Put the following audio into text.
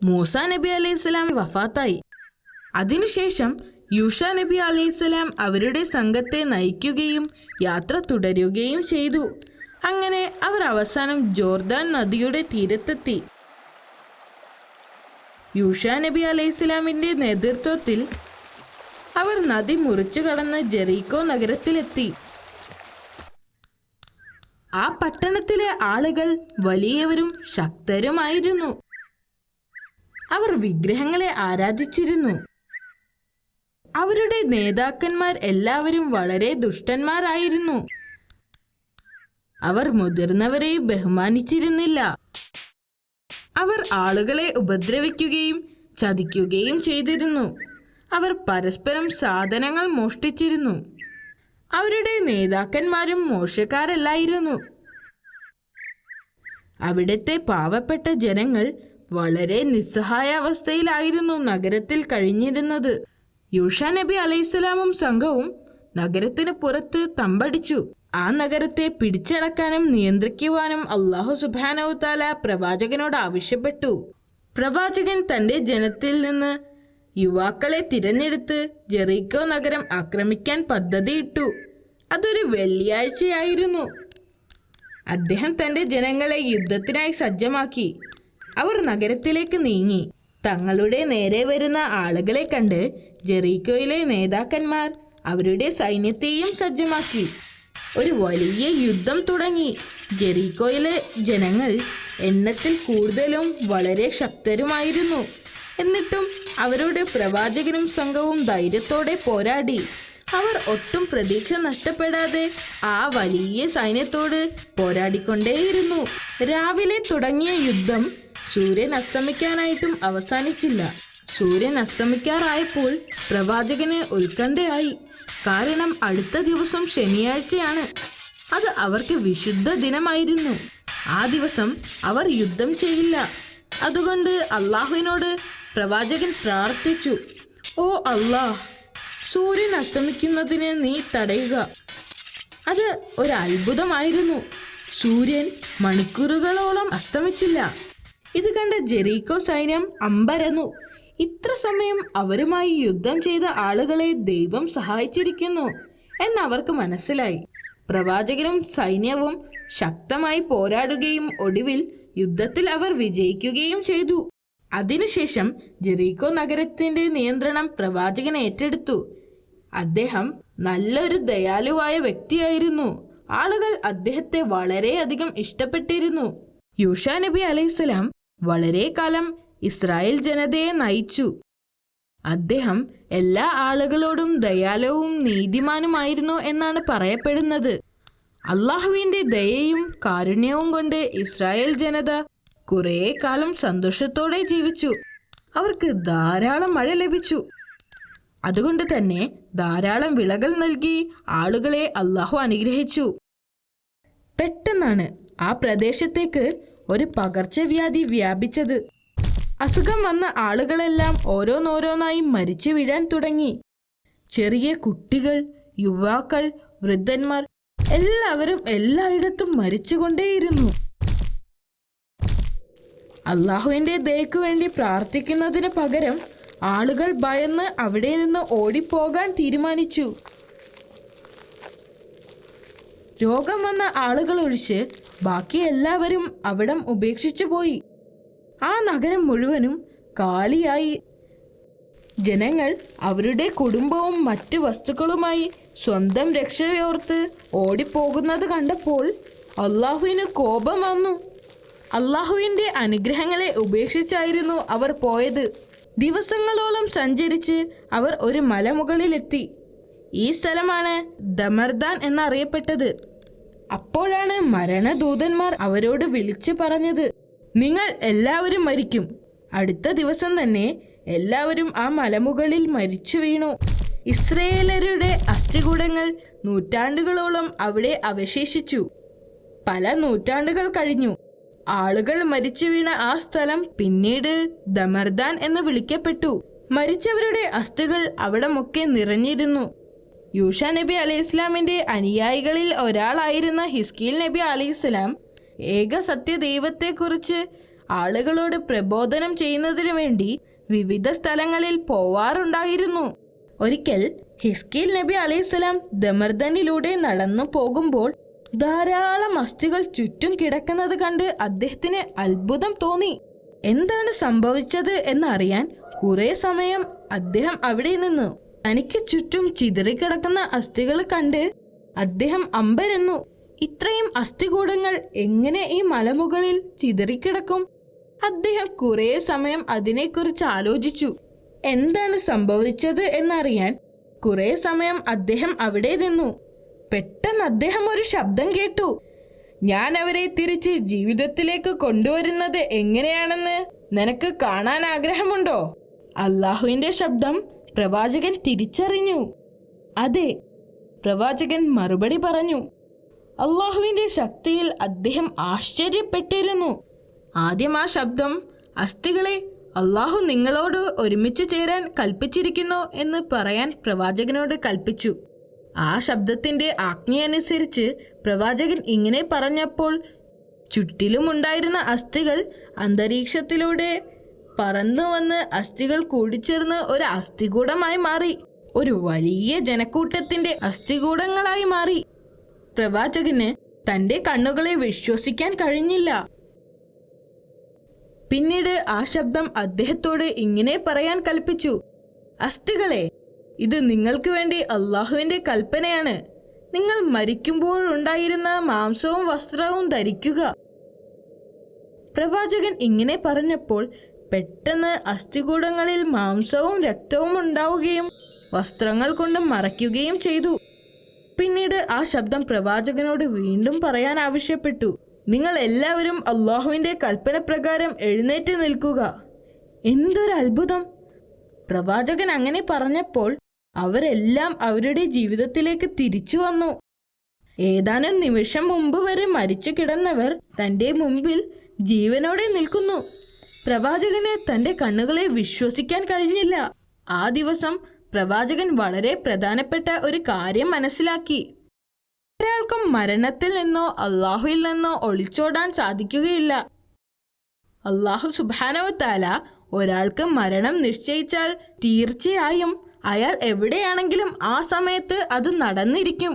മൂസാ നബി അലൈഹിസ്സലാം വഫാത്തായി. അതിനുശേഷം യൂഷാ നബി അലൈഹിസ്സലാം അവരുടെ സംഘത്തെ നയിക്കുകയും യാത്ര തുടരുകയും ചെയ്തു. അങ്ങനെ അവർ അവസാനം ജോർദാൻ നദിയുടെ തീരത്തെത്തി. യൂഷാ നബി അലൈഹിസ്സലാമിൻ്റെ നേതൃത്വത്തിൽ അവർ നദി മുറിച്ചു കടന്ന് ജെറീക്കോ നഗരത്തിലെത്തി. ആ പട്ടണത്തിലെ ആളുകൾ വലിയവരും ശക്തരുമായിരുന്നു. അവർ വിഗ്രഹങ്ങളെ ആരാധിച്ചിരുന്നു. അവരുടെ നേതാക്കന്മാർ എല്ലാവരും വളരെ ദുഷ്ടന്മാരായിരുന്നു. അവർ മുതിർന്നവരെ ബഹുമാനിച്ചിരുന്നില്ല. അവർ ആളുകളെ ഉപദ്രവിക്കുകയും ചതിക്കുകയും ചെയ്തിരുന്നു. അവർ പരസ്പരം സാധനങ്ങൾ മോഷ്ടിച്ചിരുന്നു. അവരുടെ നേതാക്കന്മാരും മോശക്കാരല്ലായിരുന്നു. അവിടുത്തെ പാവപ്പെട്ട ജനങ്ങൾ വളരെ നിസ്സഹായ അവസ്ഥയിലായിരുന്നു നഗരത്തിൽ കഴിഞ്ഞിരുന്നത്. യൂഷാ നബി അലൈഹിസ്സലാമും സംഘവും നഗരത്തിന് പുറത്ത് തമ്പടിച്ചു. ആ നഗരത്തെ പിടിച്ചടക്കാനും നിയന്ത്രിക്കുവാനും അല്ലാഹു സുബ്ഹാനഹു തആല പ്രവാചകനോട് ആവശ്യപ്പെട്ടു. പ്രവാചകൻ തൻ്റെ ജനത്തിൽ നിന്ന് യുവാക്കളെ തിരഞ്ഞെടുത്ത് ജെറീക്കോ നഗരം ആക്രമിക്കാൻ പദ്ധതിയിട്ടു. അതൊരു വെള്ളിയാഴ്ചയായിരുന്നു. അദ്ദേഹം തൻ്റെ ജനങ്ങളെ യുദ്ധത്തിനായി സജ്ജമാക്കി. അവർ നഗരത്തിലേക്ക് നീങ്ങി. തങ്ങളുടെ നേരെ വരുന്ന ആളുകളെ കണ്ട് ജെറീക്കോയിലെ നേതാക്കന്മാർ അവരുടെ സൈന്യത്തെയും സജ്ജമാക്കി. ഒരു വലിയ യുദ്ധം തുടങ്ങി. ജെറീക്കോയിലെ ജനങ്ങൾ എണ്ണത്തിൽ കൂടുതലും വളരെ ശക്തരുമായിരുന്നു. എന്നിട്ടും അവരുടെ പ്രവാചകനും സംഘവും ധൈര്യത്തോടെ പോരാടി. അവർ ഒട്ടും പ്രതീക്ഷ നഷ്ടപ്പെടാതെ ആ വലിയ സൈന്യത്തോട് പോരാടിക്കൊണ്ടേയിരുന്നു. രാവിലെ തുടങ്ങിയ യുദ്ധം സൂര്യൻ അസ്തമിക്കാനായിട്ടും അവസാനിച്ചില്ല. സൂര്യൻ അസ്തമിക്കാറായപ്പോൾ പ്രവാചകന് ഉത്കണ്ഠയായി. കാരണം അടുത്ത ദിവസം ശനിയാഴ്ചയാണ്. അത് അവർക്ക് വിശുദ്ധ ദിനമായിരുന്നു. ആ ദിവസം അവർ യുദ്ധം ചെയ്യില്ല. അതുകൊണ്ട് അള്ളാഹുവിനോട് പ്രവാചകൻ പ്രാർത്ഥിച്ചു, ഓ അല്ലാഹ്, സൂര്യൻ അസ്തമിക്കുന്നതിന് നീ തടയുക. അത് ഒരു അത്ഭുതമായിരുന്നു. സൂര്യൻ മണിക്കൂറുകളോളം അസ്തമിച്ചില്ല. ഇത് കണ്ട ജെറീക്കോ സൈന്യം അമ്പരന്നു. ഇത്ര സമയം അവരുമായി യുദ്ധം ചെയ്ത ആളുകളെ ദൈവം സഹായിച്ചിരിക്കുന്നു എന്നവർക്ക് മനസ്സിലായി. പ്രവാചകനും സൈന്യവും ശക്തമായി പോരാടുകയും ഒടുവിൽ യുദ്ധത്തിൽ അവർ വിജയിക്കുകയും ചെയ്തു. അതിനുശേഷം ജെറീക്കോ നഗരത്തിന്റെ നിയന്ത്രണം പ്രവാചകൻ ഏറ്റെടുത്തു. അദ്ദേഹം നല്ലൊരു ദയാലുവായ വ്യക്തിയായിരുന്നു. ആളുകൾ അദ്ദേഹത്തെ വളരെയധികം ഇഷ്ടപ്പെട്ടിരുന്നു. യൂഷാ നബി അലൈഹിസ്സലാം വളരെ കാലം ഇസ്രായേൽ ജനതയെ നയിച്ചു. അദ്ദേഹം എല്ലാ ആളുകളോടും ദയാലുവും നീതിമാനുമായിരുന്നു എന്നാണ് പറയപ്പെടുന്നത്. അള്ളാഹുവിൻ്റെ ദയയും കാരുണ്യവും കൊണ്ട് ഇസ്രായേൽ ജനത കുറേ കാലം സന്തോഷത്തോടെ ജീവിച്ചു. അവർക്ക് ധാരാളം മഴ ലഭിച്ചു. അതുകൊണ്ട് തന്നെ ധാരാളം വിളകൾ നൽകി ആളുകളെ അള്ളാഹു അനുഗ്രഹിച്ചു. പെട്ടെന്നാണ് ആ പ്രദേശത്തേക്ക് ഒരു പകർച്ചവ്യാധി വ്യാപിച്ചത്. അസുഖം വന്ന ആളുകളെല്ലാം ഓരോന്നോരോന്നായി മരിച്ചു വീഴാൻ തുടങ്ങി. ചെറിയ കുട്ടികൾ, യുവാക്കൾ, വൃദ്ധന്മാർ എല്ലാവരും എല്ലായിടത്തും മരിച്ചുകൊണ്ടേയിരുന്നു. അള്ളാഹുവിൻ്റെ ദയയ്ക്കു വേണ്ടി പ്രാർത്ഥിക്കുന്നതിന് പകരം ആളുകൾ ഭയന്ന് അവിടെ നിന്ന് ഓടിപ്പോകാൻ തീരുമാനിച്ചു. രോഗം വന്ന ആളുകൾ ഒഴിച്ച് ബാക്കി എല്ലാവരും അവിടം ഉപേക്ഷിച്ചു പോയി. ആ നഗരം മുഴുവനും കാലിയായി. ജനങ്ങൾ അവരുടെ കുടുംബവും മറ്റു വസ്തുക്കളുമായി സ്വന്തം രക്ഷയോർത്ത് ഓടിപ്പോകുന്നത് കണ്ടപ്പോൾ അള്ളാഹുവിന് കോപം വന്നു. അള്ളാഹുവിൻ്റെ അനുഗ്രഹങ്ങളെ ഉപേക്ഷിച്ചായിരുന്നു അവർ പോയത്. ദിവസങ്ങളോളം സഞ്ചരിച്ച് അവർ ഒരു മലമുകളിലെത്തി. ഈ സ്ഥലമാണ് ദമർദാൻ എന്നറിയപ്പെട്ടത്. അപ്പോഴാണ് മരണദൂതന്മാർ അവരോട് വിളിച്ചു പറഞ്ഞത്, നിങ്ങൾ എല്ലാവരും മരിക്കും. അടുത്ത ദിവസം തന്നെ എല്ലാവരും ആ മലമുകളിൽ മരിച്ചു വീണു. ഇസ്രയേലരുടെ അസ്ഥികൂടങ്ങൾ നൂറ്റാണ്ടുകളോളം അവിടെ അവശേഷിച്ചു. പല നൂറ്റാണ്ടുകൾ കഴിഞ്ഞു. ആളുകൾ മരിച്ചു വീണ ആ സ്ഥലം പിന്നീട് ദമർദാൻ എന്ന് വിളിക്കപ്പെട്ടു. മരിച്ചവരുടെ അസ്ഥികൾ അവിടമൊക്കെ നിറഞ്ഞിരുന്നു. യൂഷാ നബി അലൈഹിസ്ലാമിൻ്റെ അനുയായികളിൽ ഒരാളായിരുന്ന ഹിസ്കീൽ നബി അലൈഹിസ്ലാം ഏക സത്യദൈവത്തെക്കുറിച്ച് ആളുകളോട് പ്രബോധനം ചെയ്യുന്നതിനു വേണ്ടി വിവിധ സ്ഥലങ്ങളിൽ പോവാറുണ്ടായിരുന്നു. ഒരിക്കൽ ഹിസ്കീൽ നബി അലൈഹിസ്സലാം ദമർദനിലൂടെ നടന്നു പോകുമ്പോൾ ധാരാളം അസ്ഥികൾ ചുറ്റും കിടക്കുന്നത് കണ്ട് അദ്ദേഹത്തിന് അത്ഭുതം തോന്നി. എന്താണ് സംഭവിച്ചത് എന്നറിയാൻ കുറെ സമയം അദ്ദേഹം അവിടെ നിന്നു. തനിക്ക് ചുറ്റും ചിതറിക്കിടക്കുന്ന അസ്ഥികൾ കണ്ട് അദ്ദേഹം അമ്പരന്നു. ഇത്രയും അസ്ഥികൂടങ്ങൾ എങ്ങനെ ഈ മലമുകളിൽ ചിതറിക്കിടക്കും? അദ്ദേഹം കുറെ സമയം അതിനെക്കുറിച്ച് ആലോചിച്ചു. എന്താണ് സംഭവിച്ചത് എന്നറിയാൻ കുറെ സമയം അദ്ദേഹം അവിടെ നിന്നു. പെട്ടെന്ന് അദ്ദേഹം ഒരു ശബ്ദം കേട്ടു. ഞാൻ അവരെ തിരിച്ച് ജീവിതത്തിലേക്ക് കൊണ്ടുവരുന്നത് എങ്ങനെയാണെന്ന് നിനക്ക് കാണാൻ ആഗ്രഹമുണ്ടോ? അള്ളാഹുവിന്റെ ശബ്ദം പ്രവാചകൻ തിരിച്ചറിഞ്ഞു. അതെ, പ്രവാചകൻ മറുപടി പറഞ്ഞു. അള്ളാഹുവിന്റെ ശക്തിയിൽ അദ്ദേഹം ആശ്ചര്യപ്പെട്ടിരുന്നു. ആദ്യം ആ ശബ്ദം, അസ്ഥികളെ, അള്ളാഹു നിങ്ങളോട് ഒരുമിച്ച് ചേരാൻ കൽപ്പിച്ചിരിക്കുന്നു എന്ന് പറയാൻ പ്രവാചകനോട് കൽപ്പിച്ചു. ആ ശബ്ദത്തിന്റെ ആജ്ഞയനുസരിച്ച് പ്രവാചകൻ ഇങ്ങനെ പറഞ്ഞപ്പോൾ ചുറ്റിലുമുണ്ടായിരുന്ന അസ്ഥികൾ അന്തരീക്ഷത്തിലൂടെ പറന്നു വന്ന് അസ്ഥികൾ കൂടിച്ചേർന്ന് ഒരു അസ്ഥികൂടമായി മാറി. ഒരു വലിയ ജനക്കൂട്ടത്തിന്റെ അസ്ഥികൂടങ്ങളായി മാറി. പ്രവാചകന് തന്റെ കണ്ണുകളെ വിശ്വസിക്കാൻ കഴിഞ്ഞില്ല. പിന്നീട് ആ ശബ്ദം അദ്ദേഹത്തോട് ഇങ്ങനെ പറയാൻ കൽപ്പിച്ചു. അസ്ഥികളെ, ഇത് നിങ്ങൾക്ക് വേണ്ടി അള്ളാഹുവിന്റെ കൽപ്പനയാണ്. നിങ്ങൾ മരിക്കുമ്പോഴുണ്ടായിരുന്ന മാംസവും വസ്ത്രവും ധരിക്കുക. പ്രവാചകൻ ഇങ്ങനെ പറഞ്ഞപ്പോൾ പെട്ടെന്ന് അസ്ഥികൂടങ്ങളിൽ മാംസവും രക്തവും ഉണ്ടാവുകയും വസ്ത്രങ്ങൾ കൊണ്ട് മറയ്ക്കുകയും ചെയ്തു. പിന്നീട് ആ ശബ്ദം പ്രവാചകനോട് വീണ്ടും പറയാൻ ആവശ്യപ്പെട്ടു. നിങ്ങൾ എല്ലാവരും അള്ളാഹുവിന്റെ കൽപ്പന പ്രകാരം എഴുന്നേറ്റ് നിൽക്കുക. എന്തൊരു അത്ഭുതം! പ്രവാചകൻ അങ്ങനെ പറഞ്ഞപ്പോൾ അവരെല്ലാം അവരുടെ ജീവിതത്തിലേക്ക് തിരിച്ചു വന്നു. ഏതാനും നിമിഷം മുമ്പ് വരെ മരിച്ചു കിടന്നവർ തന്റെ മുമ്പിൽ ജീവനോടെ നിൽക്കുന്നു. പ്രവാചകന് തന്റെ കണ്ണുകളെ വിശ്വസിക്കാൻ കഴിഞ്ഞില്ല. ആ ദിവസം പ്രവാചകൻ വളരെ പ്രധാനപ്പെട്ട ഒരു കാര്യം മനസ്സിലാക്കി. ഒരാൾക്കും മരണത്തിൽ നിന്നോ അള്ളാഹുവിൽ നിന്നോ ഒളിച്ചോടാൻ സാധിക്കുകയില്ല. അള്ളാഹു സുബ്ഹാനഹു തആല ഒരാൾക്ക് മരണം നിശ്ചയിച്ചാൽ തീർച്ചയായും അയാൾ എവിടെയാണെങ്കിലും ആ സമയത്ത് അത് നടന്നിരിക്കും.